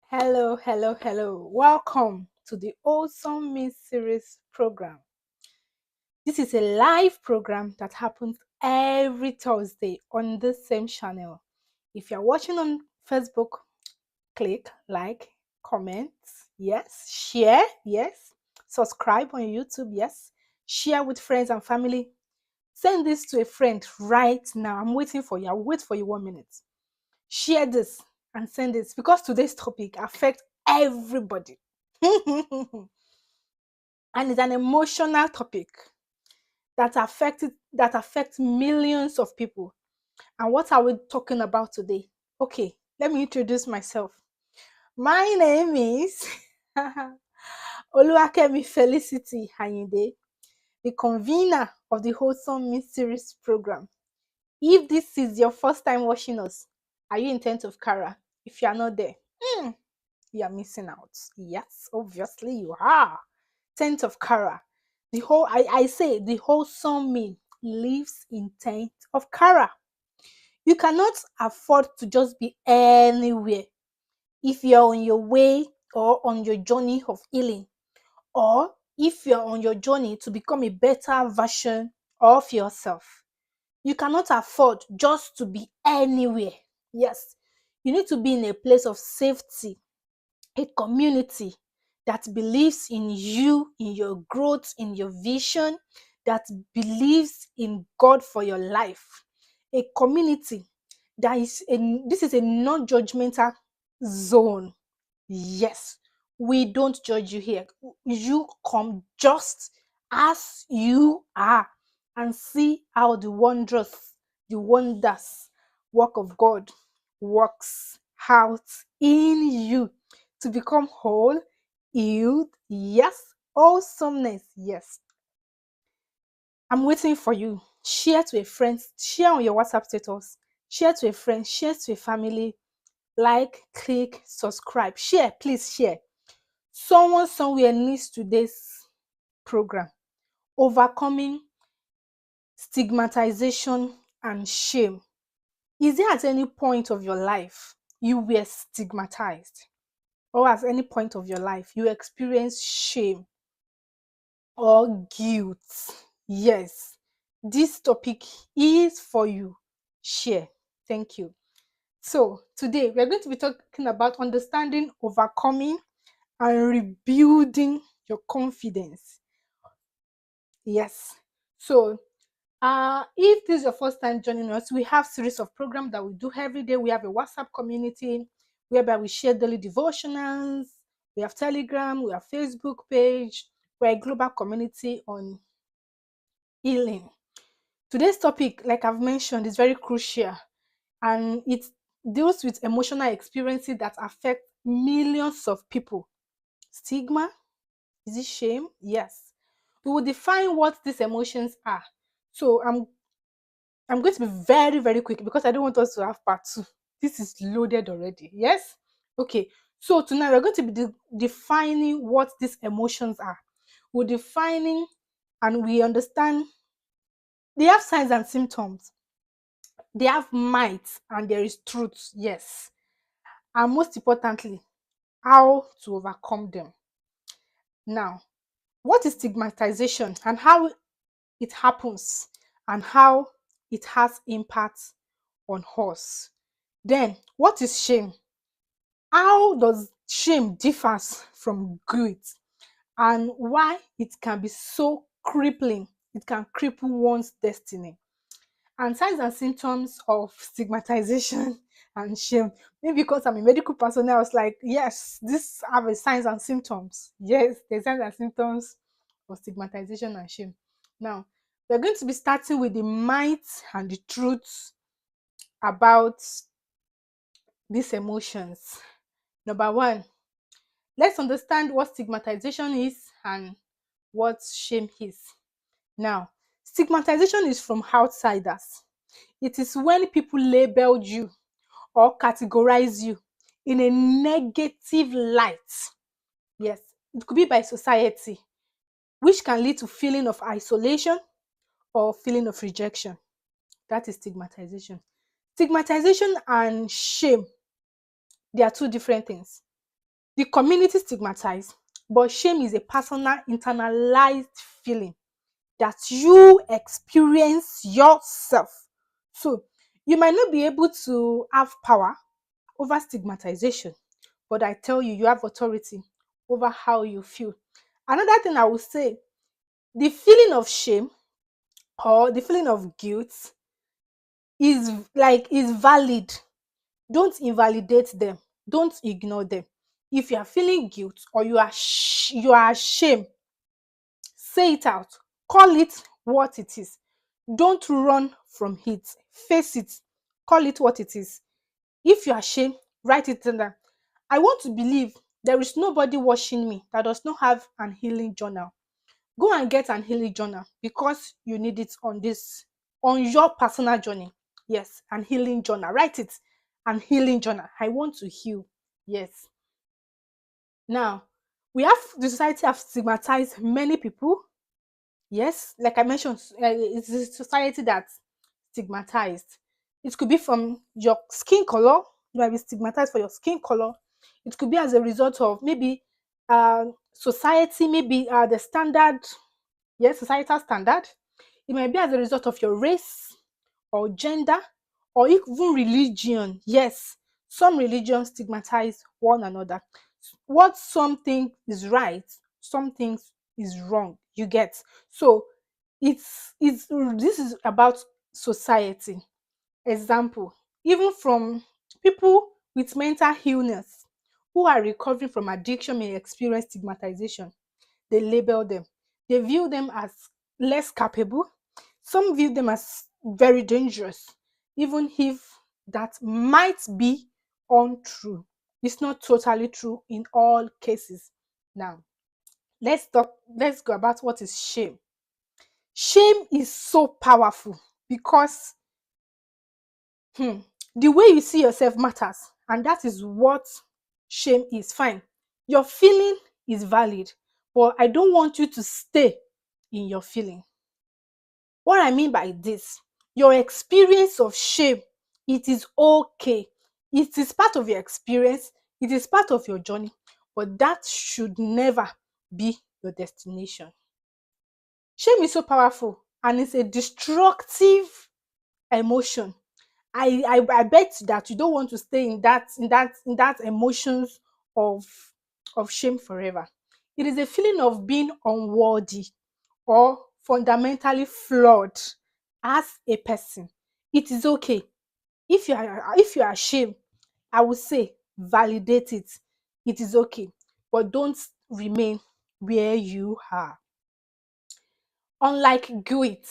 Hello, hello, hello. Welcome to the Awesome Me series program. This is a live program that happens every Thursday on the same channel. If you're watching on Facebook, click like, comment, yes, share, yes, subscribe on YouTube, yes, share with friends and family. Send this to a friend right now. I'm waiting for you. I'll wait for you 1 minute. Share this and send it because today's topic affects everybody. And it's an emotional topic that affects millions of people. And what are we talking about today? Okay, let me introduce myself. My name is Oluwakemi Felicity Ayinde, the convener of the Wholesome Mysteries program. If this is your first time watching us, are you in tent of Kara? If you are not there, you are missing out. Yes, obviously you are. Tent of Kara. I say the wholesome me lives in tent of Kara. You cannot afford to just be anywhere if you're on your way or on your journey of healing, or if you're on your journey to become a better version of yourself. You cannot afford just to be anywhere. Yes, you need to be in a place of safety, a community that believes in you, in your growth, in your vision, that believes in God for your life. A community that this is a non-judgmental zone. Yes, we don't judge you here. You come just as you are and see how the wonders work of God works out in you to become whole, healed, yes, awesomeness, yes. I'm waiting for you. Share to a friend, share on your WhatsApp status, share to a friend, share to a family, like, click, subscribe, share, please share. Someone somewhere needs today's program. Overcoming stigmatization and shame. Is there at any point of your life you were stigmatized? Or at any point of your life you experience shame or guilt? Yes, this topic is for you. Share. Thank you. So, today we're going to be talking about understanding, overcoming, and rebuilding your confidence. Yes. So, if this is your first time joining us, we have series of programs that we do every day. We have a WhatsApp community whereby we share daily devotionals. We have Telegram, we have Facebook page. We're a global community on healing. Today's topic, like I've mentioned, is very crucial, and it deals with emotional experiences that affect millions of people. Stigma, is it shame? Yes. We will define what these emotions are. So I'm going to be very, very quick because I don't want us to have part two. This is loaded already. Yes? Okay. So tonight we're going to be defining what these emotions are. We're defining and we understand they have signs and symptoms. They have might and there is truth. Yes. And most importantly, how to overcome them. Now, what is stigmatization and how it happens and how it has impact on us? Then, what is shame? How does shame differs from guilt and why it can be so crippling? It can cripple one's destiny. And signs and symptoms of stigmatization and shame. Maybe because I'm a medical personnel, I was like, yes, this have a signs and symptoms. Yes, the signs and symptoms of stigmatization and shame. Now, we're going to be starting with the might and the truth about these emotions. Number one, let's understand what stigmatization is and what shame is. Now, stigmatization is from outsiders. It is when people label you or categorize you in a negative light. Yes, it could be by society, which can lead to feeling of isolation or feeling of rejection. That is stigmatization. Stigmatization and shame, they are two different things. The community stigmatized, but shame is a personal, internalized feeling that you experience yourself. So you might not be able to have power over stigmatization, but I tell you, you have authority over how you feel. Another thing I would say, the feeling of shame or the feeling of guilt is valid. Don't invalidate them. Don't ignore them. If you are feeling guilt or you are ashamed, say it out. Call it what it is. Don't run from it. Face it. Call it what it is. If you are ashamed, write it down. I want to believe there is nobody watching me that does not have an healing journal. Go and get an healing journal because you need it on your personal journey. Yes, an healing journal. Write it. An healing journal. I want to heal. Yes. Now, the society have stigmatized many people. Yes, like I mentioned, it's a society that stigmatized. It could be from your skin color. You might be stigmatized for your skin color. It could be as a result of maybe society, maybe the standard, yes, societal standard. It might be as a result of your race or gender or even religion. Yes, some religions stigmatize one another. What something is right, something is wrong. You get. So it's this is about society. Example, even from people with mental illness who are recovering from addiction may experience stigmatization. They label them. They view them as less capable. Some view them as very dangerous, even if that might be untrue. It's not totally true in all cases. Now, let's go about what is shame. Shame is so powerful because hmm, the way you see yourself matters, and that is what shame is. Fine. Your feeling is valid, but I don't want you to stay in your feeling. What I mean by this, your experience of shame, it is okay. It is part of your experience, it is part of your journey, but that should never be your destination. Shame is so powerful and it's a destructive emotion. I bet that you don't want to stay in that emotions of shame forever. It is a feeling of being unworthy or fundamentally flawed as a person. It is okay. If you are ashamed, I would say validate it. It is okay. But don't remain where you are. Unlike guilt,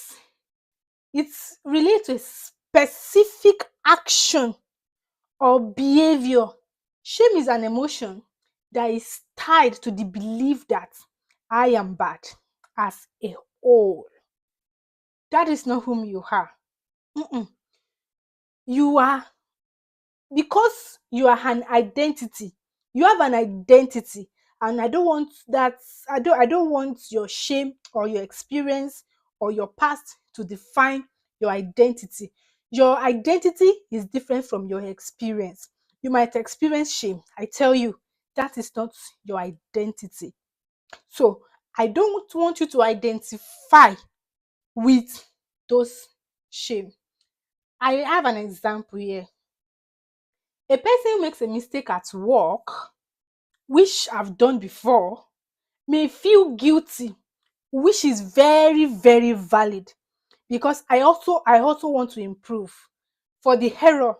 it's related to a specific action or behavior. Shame is an emotion that is tied to the belief that I am bad as a whole. That is not whom you are. Mm-mm. You are, because you are an identity. You have an identity, and I don't want that. I don't want your shame or your experience or your past to define your identity. Your identity is different from your experience. You might experience shame. I tell you, that is not your identity. So I don't want you to identify with those shame. I have an example here. A person who makes a mistake at work, which I've done before, may feel guilty, which is very, very valid because I also want to improve for the error.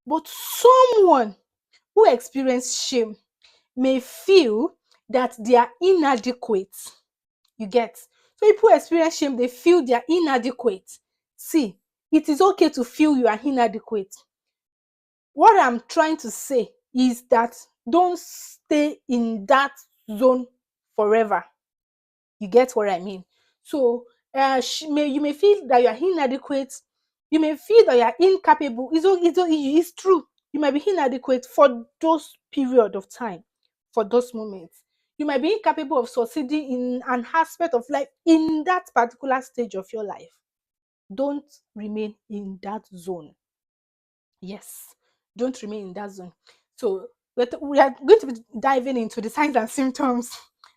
But someone who experiences shame may feel that they are inadequate. You get? So people who experience shame, they feel they are inadequate. See, it is okay to feel you are inadequate. What I'm trying to say is that don't stay in that zone forever. You get what I mean? So you may feel that you are inadequate. You may feel that you are incapable. It's true. You might be inadequate for those period of time, for those moments. You might be incapable of succeeding in an aspect of life in that particular stage of your life. Don't remain in that zone. Yes, don't remain in that zone. So We are going to be diving into the signs and symptoms.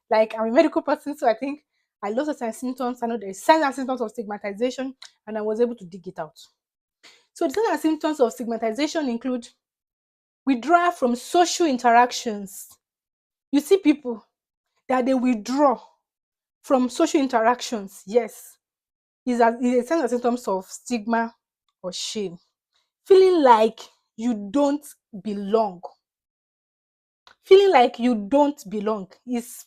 Like, I'm a medical person, so I think I lots of signs and symptoms. I know there's signs and symptoms of stigmatization, and I was able to dig it out. So the signs and symptoms of stigmatization include withdrawal from social interactions. You see people that they withdraw from social interactions. Yes, is a sign and symptoms of stigma or shame. Feeling like you don't belong. Feeling like you don't belong is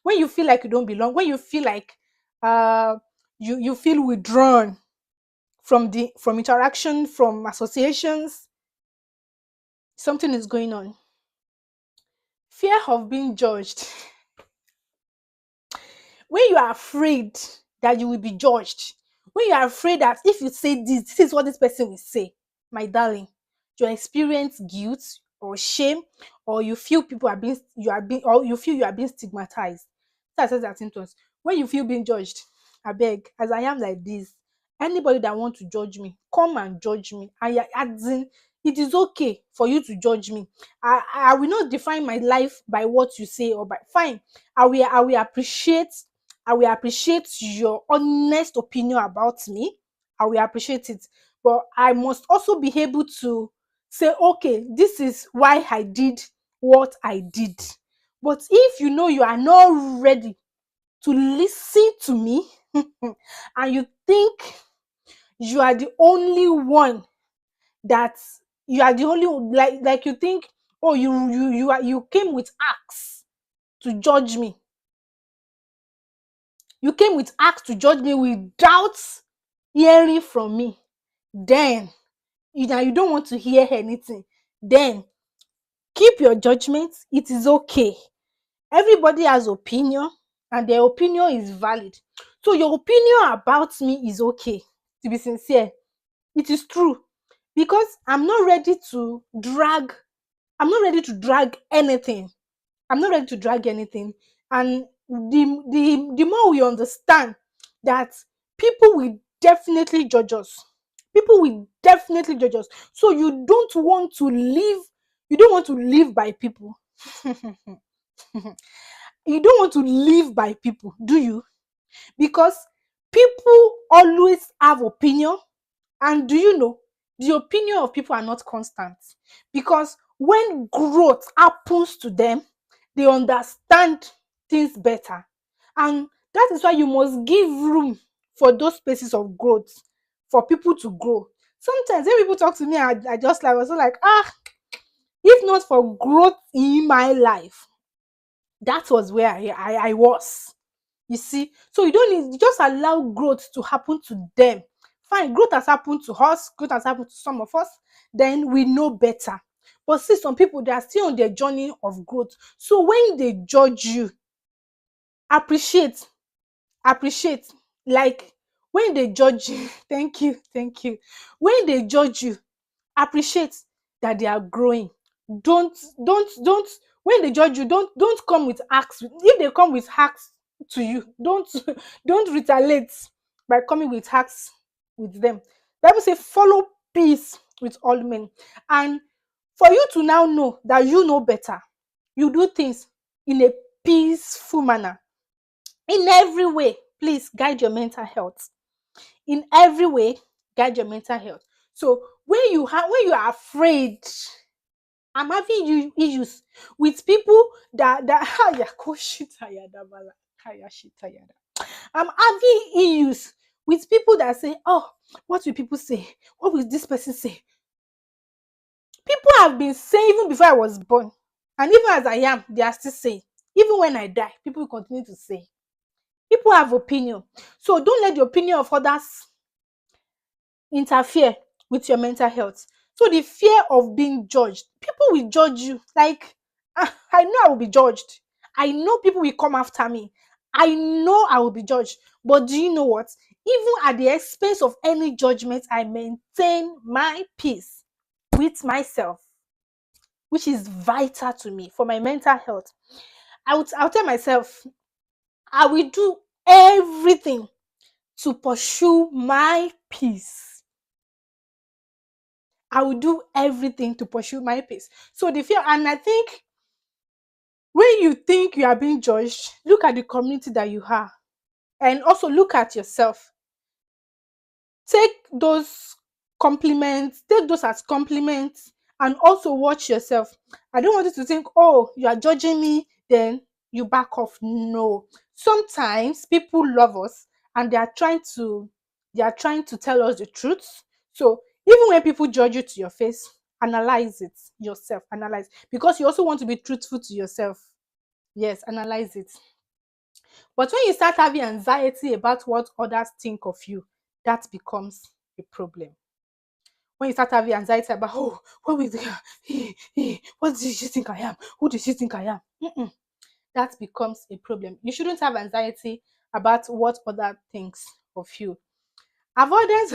when you feel like you don't belong, when you feel like uh you feel withdrawn from interaction, from associations, something is going on. Fear of being judged. When you are afraid that you will be judged, when you are afraid that if you say this is what this person will say, my darling, you experience guilt or shame, or you feel people are being you are being or you feel you are being stigmatized. That's that symptoms. When you feel being judged, I beg, as I am like this, anybody that want to judge me, come and judge me. As in, it is okay for you to judge me. I will not define my life by what you say or by fine. I will appreciate your honest opinion about me. I will appreciate it. But I must also be able to say, okay, this is why I did what I did. But if you know you are not ready to listen to me and you think you are the only one that you are the only like you think, oh, you came with axe to judge me. You came with axe to judge me without hearing from me. Then you don't want to hear anything. Then keep your judgment. It is okay. Everybody has opinion, and their opinion is valid. So your opinion about me is okay. To be sincere, it is true, because I'm not ready to drag anything. I'm not ready to drag anything. And the more we understand that people will definitely judge us. People will definitely judge us. So you don't want to live by people. You don't want to live by people, do you? Because people always have opinion. And do you know, the opinion of people are not constant, because when growth happens to them, they understand things better. And that is why you must give room for those spaces of growth, for people to grow. Sometimes when people talk to me, I just like, I was like, if not for growth in my life, that was where I was. You see, so you just allow growth to happen to them. Fine, growth has happened to us, growth has happened to some of us, then we know better. But see, some people, they are still on their journey of growth. So when they judge you, appreciate, appreciate. Like, when they judge you, thank you. When they judge you, appreciate that they are growing. Don't when they judge you, don't come with acts. If they come with hacks to you, don't don't retaliate by coming with hacks with them. Bible say follow peace with all men. And for you to now know that you know better, you do things in a peaceful manner. In every way, please guide your mental health. In every way, guide your mental health. So when you are afraid, I'm having issues with people that Haya, koshitayada bala, kaya shitayada. I'm having issues with people that say, oh, what will people say? What will this person say? People have been saying even before I was born, and even as I am, they are still saying. Even when I die, people will continue to say. People have opinion. So don't let the opinion of others interfere with your mental health. So the fear of being judged, people will judge you. Like, I know I will be judged. I know people will come after me. I know I will be judged. But do you know what? Even at the expense of any judgment, I maintain my peace with myself, which is vital to me for my mental health. I'll tell myself, I will do everything to pursue my peace. I will do everything to pursue my pace. So the fear, and I think when you think you are being judged, look at the community that you are, and also look at yourself. Take those compliments, take those as compliments, and also watch yourself. I don't want you to think, oh, you are judging me, then you back off. No. Sometimes people love us and they are trying to tell us the truth. So even when people judge you to your face, analyze it yourself. Analyze, because you also want to be truthful to yourself. Yes, analyze it. But when you start having anxiety about what others think of you, that becomes a problem. When you start having anxiety about, oh, what will what did she think I am? Who does she think I am? That becomes a problem. You shouldn't have anxiety about what other thinks of you. Avoidance.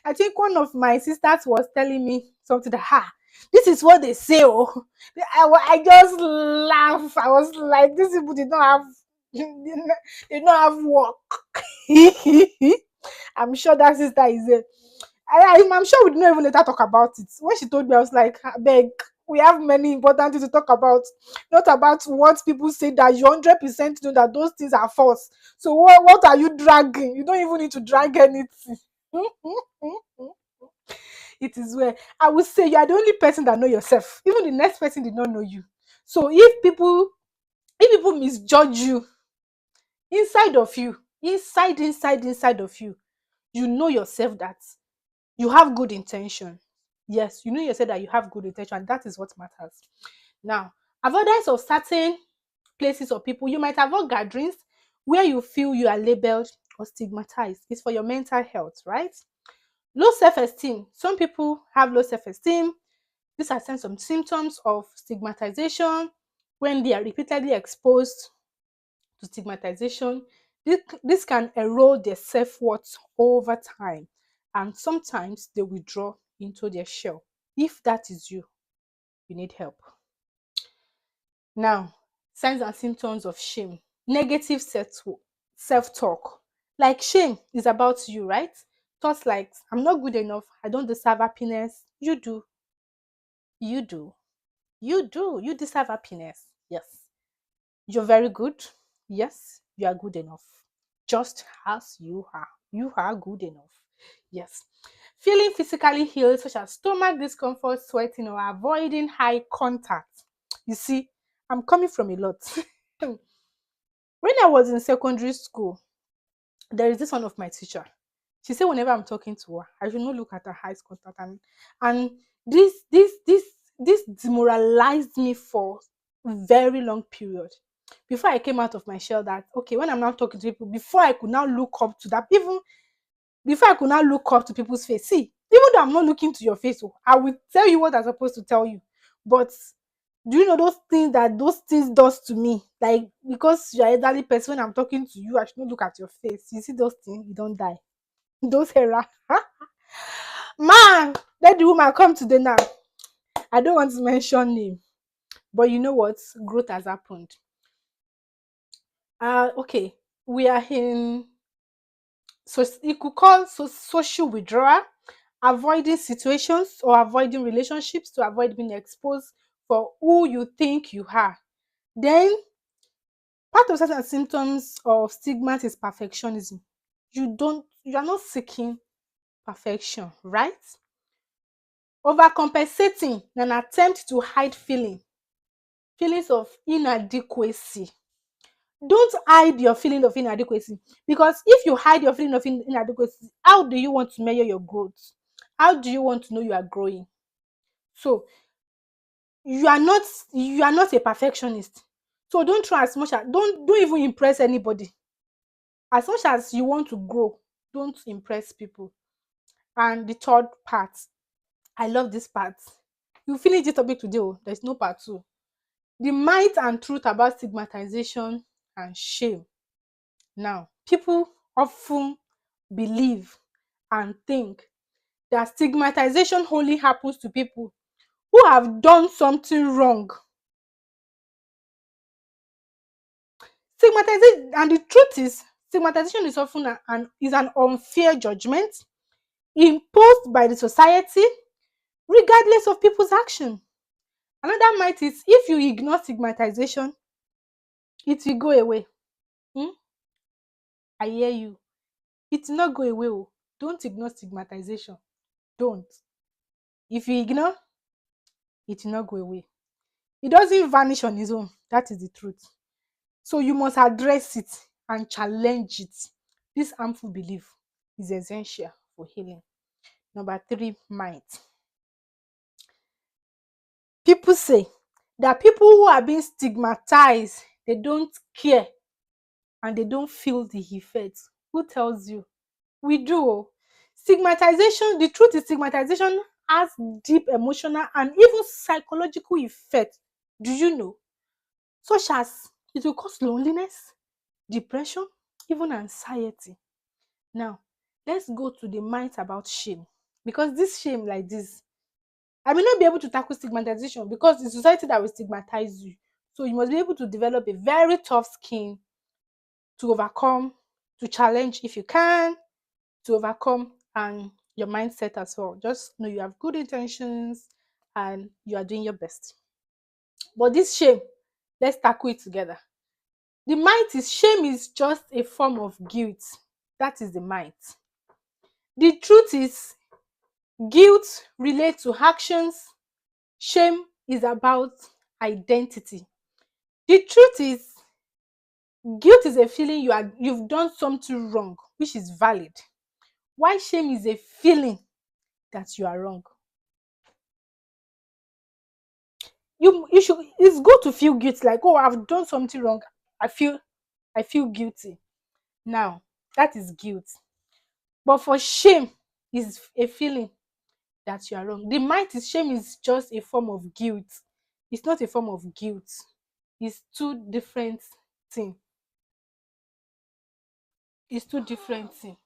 I think one of my sisters was telling me something that, this is what they say. Oh, I just laugh. I was like, these people did not have, they don't have work. I'm sure that sister is a. I'm sure we didn't even let her talk about it. When she told me, I was like, beg, we have many important things to talk about, not about what people say that you 100% know that those things are false. So what are you dragging? You don't even need to drag anything. It is where I would say you are the only person that know yourself. Even the next person did not know you. So if people misjudge you inside of you, inside of you, you know yourself that you have good intention. Yes, you know yourself that you have good intention, and that is what matters. Now, avoidance of certain places or people, you might avoid gatherings where you feel you are labeled or stigmatized. It's for your mental health, right? Low self-esteem. Some people have low self-esteem. These are some symptoms of stigmatization. When they are repeatedly exposed to stigmatization, this can erode their self-worth over time, and sometimes they withdraw into their shell. If that is you, you need help. Now, signs and symptoms of shame. Negative self-talk. Like shame is about you, right? Thoughts like, I'm not good enough, I don't deserve happiness. You do, you do, you deserve happiness. Yes. You're very good. Yes, you are good enough. Just as you are. You are good enough. Yes. Feeling physically ill, such as stomach discomfort, sweating, or avoiding eye contact. You see, I'm coming from a lot. When I was in secondary school, there is this one of my teacher. She said whenever I'm talking to her, I should not look at her eyes contact, and this demoralized me for a very long period. Before I came out of my shell, that okay, when I'm now talking to people, before I could now look up to that, even before I could now look up to people's face. See, even though I'm not looking to your face, oh, I will tell you what I'm supposed to tell you. But do you know those things that those things does to me? Like, because you're an elderly person, when I'm talking to you, I should not look at your face. You see those things, you don't die. Those era. Man, let the woman come today now. I don't want to mention name, but you know what? Growth has happened. Okay, we are in, so you could call social withdrawal, avoiding situations or avoiding relationships to avoid being exposed for who you think you are. Then part of certain symptoms of stigma is perfectionism. You are not seeking perfection, right? Overcompensating in an attempt to hide feelings of inadequacy. Don't hide your feeling of inadequacy, because if you hide your feeling of inadequacy, how do you want to measure your growth? How do you want to know you are growing? So you are not a perfectionist. So don't try as much as don't even impress anybody. As much as you want to grow, don't impress people. And the third part, I love this part. You finish this topic today, oh, there's no part two. The might and truth about stigmatization and shame. Now, people often believe and think that stigmatization only happens to people who have done something wrong. Stigmatization, and the truth is, stigmatization is often an unfair judgment imposed by the society, regardless of people's action. Another myth is if you ignore stigmatization, it will go away. Hmm? I hear you. It will not go away. Oh. Don't ignore stigmatization. Don't. If you ignore, it will not go away. It doesn't vanish on its own. That is the truth. So you must address it and challenge it. This harmful belief is essential for healing. Number three, myth. People say that people who are being stigmatized, they don't care and they don't feel the effects. Who tells you? We do. Oh. Stigmatization, the truth is stigmatization has deep emotional and even psychological effects. Do you know? Such as it will cause loneliness, depression, even anxiety. Now, let's go to the myth about shame. Because this shame like this, I may not be able to tackle stigmatization because it's society that will stigmatize you. So you must be able to develop a very tough skin to overcome, to challenge if you can, to overcome, and your mindset as well. Just know you have good intentions and you are doing your best. But this shame, let's tackle it together. The might is shame is just a form of guilt. That is the might. The truth is guilt relates to actions. Shame is about identity. The truth is guilt is a feeling you've done something wrong, which is valid. Why shame is a feeling that you are wrong. You should, it's good to feel guilty, like, oh, I've done something wrong. I feel I feel guilty. Now, that is guilt. But for shame is a feeling that you are wrong. The might is shame is just a form of guilt. It's not a form of guilt. It's two different things. It's two different things.